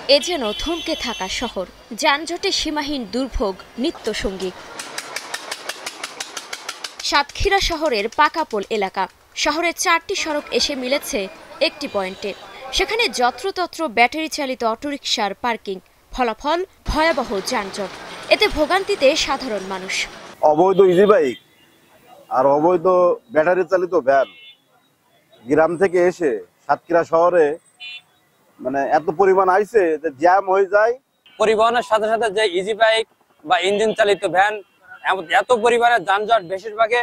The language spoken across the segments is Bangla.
এ যেন থমকে থাকা শহর, যানজটে সীমাহীন দুর্ভোগ নিত্যসঙ্গী। সাতক্ষীরা শহরের পাকাপোল এলাকা, শহরের 4টি সড়ক এসে মিলেছে একটি পয়েন্টে। সেখানে যত্রতত্র ব্যাটারি চালিত অটোরিকশার পার্কিং, ফলাফল ভয়াবহ যানজট। এতে ভোগান্তিতে সাধারণ মানুষ। অবৈধ ইজি বাইক আর অবৈধ ব্যাটারি চালিত ভ্যান গ্রাম থেকে এসে সাতক্ষীরা শহরে এত পরিমাণ আইছে যে জ্যাম হয়ে যায়। পরিবহনের সাথে সাথে যে ইজি বাইক বা ইঞ্জিন চালিত ভ্যান, এত পরিমাণের যানজট, বেশিরভাগে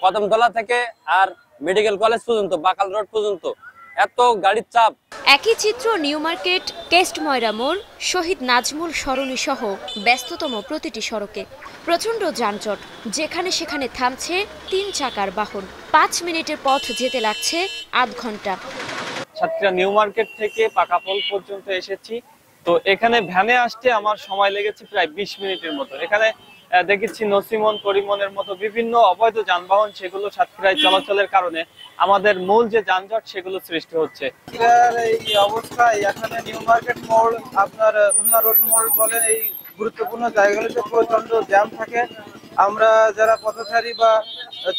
কদমতলা থেকে আর মেডিকেল কলেজ পর্যন্ত, বাকাল রোড পর্যন্ত এত গাড়ির চাপ। একই চিত্র নিউ মার্কেট, কেস্ট ময়রা মোড়, শহীদ নাজমুল সরণি সহ ব্যস্ততম প্রতিটি সড়কে প্রচণ্ড যানজট। যেখানে সেখানে থামছে 3 চাকার বাহন, 5 মিনিটের পথ যেতে লাগছে আধ ঘন্টা। সাতক্ষীরা নিউ মার্কেট থেকে পাকাপোল পর্যন্ত এসেছি, তো এখানে ভ্যানে আসতে আমার সময় লেগেছে প্রায় 20 মিনিটের মতো। এখানে দেখেছি নসিমন, করিমনের মতো বিভিন্ন অবৈধ যানবাহন, সেগুলো সাতক্ষীরায় চলাচলের কারণে আমাদের মূল যে যানজট সেগুলো সৃষ্টি হচ্ছে। এই অবস্থায় এখানে নিউ মার্কেট মোড়, আপনার খুলনা রোড মোড় বলেন, এই গুরুত্বপূর্ণ জায়গাগুলোতে প্রচন্ড জ্যাম থাকে। আমরা যারা পথচারী বা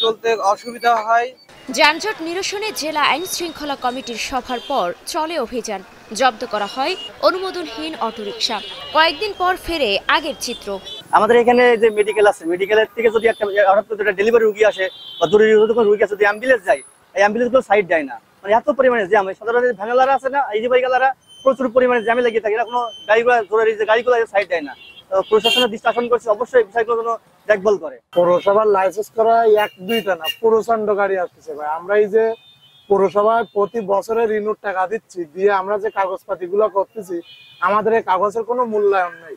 চলতে অসুবিধা হয়। যানজট নিরসনে জেলা আইন শৃঙ্খলা কমিটির সভার পর চলে অভিযান। জব্দ করা হয় অনুমোদনহীন অটোরিকশা। কয়েকদিন পর ফেরে আগের চিত্র। আমাদের এখানে যে মেডিকেল আছে, মেডিকেলের থেকে যদি একটা ডেলিভারি রুগী আসে বা জরুরি রুগী আসে, যদি অ্যাম্বুলেন্স যায়, এই অ্যাম্বুলেন্স গুলো সাইড দেয় না। এত পরিমাণে জ্যাম। সাধারণ ভ্যানওয়ালারা আছে না, এই যে বাইকওয়ালারা প্রচুর পরিমাণে জ্যামে লেগে থাকে। এখনো গাড়িগুলো জরুরি যে গাড়িগুলো সাইড দেয় না। প্রশাসনের দৃষ্টি আকর্ষণ করছে, অবশ্যই বিষয়গুলো দেখভাল করে। পৌরসভার লাইসেন্স করা 1-2টা না, প্রচন্ড গাড়ি আসতেছে ভাই। আমরা এই যে পৌরসভায় প্রতি বছরে রিনিউর টাকা দিচ্ছি, দিয়ে আমরা যে কাগজপাতি গুলো করতেছি, আমাদের এই কাগজের কোনো মূল্যায়ন নেই,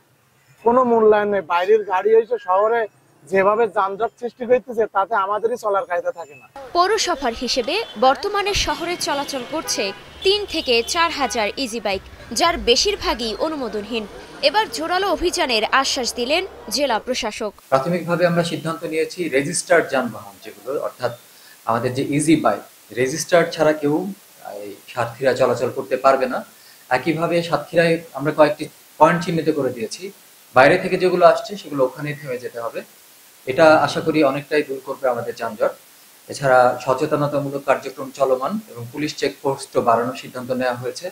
কোনো মূল্যায়ন নেই। বাইরের গাড়ি এসে শহরে যেভাবে যানজট সৃষ্টি করতেছে, তাতে আমাদেরই চলার কায়দা থাকে না। পৌরসভার হিসেবে বর্তমানে শহরে চলাচল করছে 3 থেকে 4 হাজার ইজি বাইক, যার বেশিরভাগই অনুমোদনহীন। এবার জোরালো অভিযানের আশ্বাস দিলেন জেলা প্রশাসক। প্রাথমিকভাবে আমরা সিদ্ধান্ত নিয়েছি রেজিস্টার্ড যানবাহন যেগুলো, অর্থাৎ আমাদের যে ইজি বাইক, রেজিস্টার্ড ছাড়া কেউ সাতক্ষীরা চলাচল করতে পারবে না। একইভাবে সাতক্ষীরায় আমরা কয়েকটি পয়েন্ট চিহ্নিত করে দিয়েছি, বাইরে থেকে যেগুলো আসছে সেগুলো ওখানেই থেমে যেতে হবে। এটা আশা করি অনেকটাই দূর করবে আমাদের যানজট। এছাড়া সচেতনতামূলক কার্যক্রম চলমান এবং পুলিশ চেকপোস্টও বাড়ানোর সিদ্ধান্ত নেওয়া হয়েছে।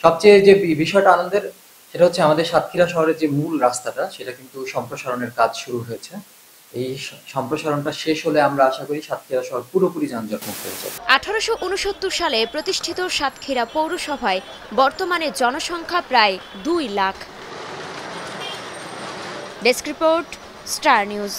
সবচেয়ে যে বিষয়টা আনন্দের, সেটা হচ্ছে আমাদের সাতক্ষীরা শহরের যে মূল রাস্তাটা, সেটা কিন্তু সম্প্রসারণের কাজ শুরু হয়েছে। এই সম্প্রসারণটা শেষ হলে আমরা আশা করি সাতক্ষীরা শহর পুরোপুরি যানজট মুক্ত হয়ে যাবে। 1869 সালে প্রতিষ্ঠিত সাতক্ষীরা পৌরসভায় বর্তমানে জনসংখ্যা প্রায় 2 lakh. Desk report, star news.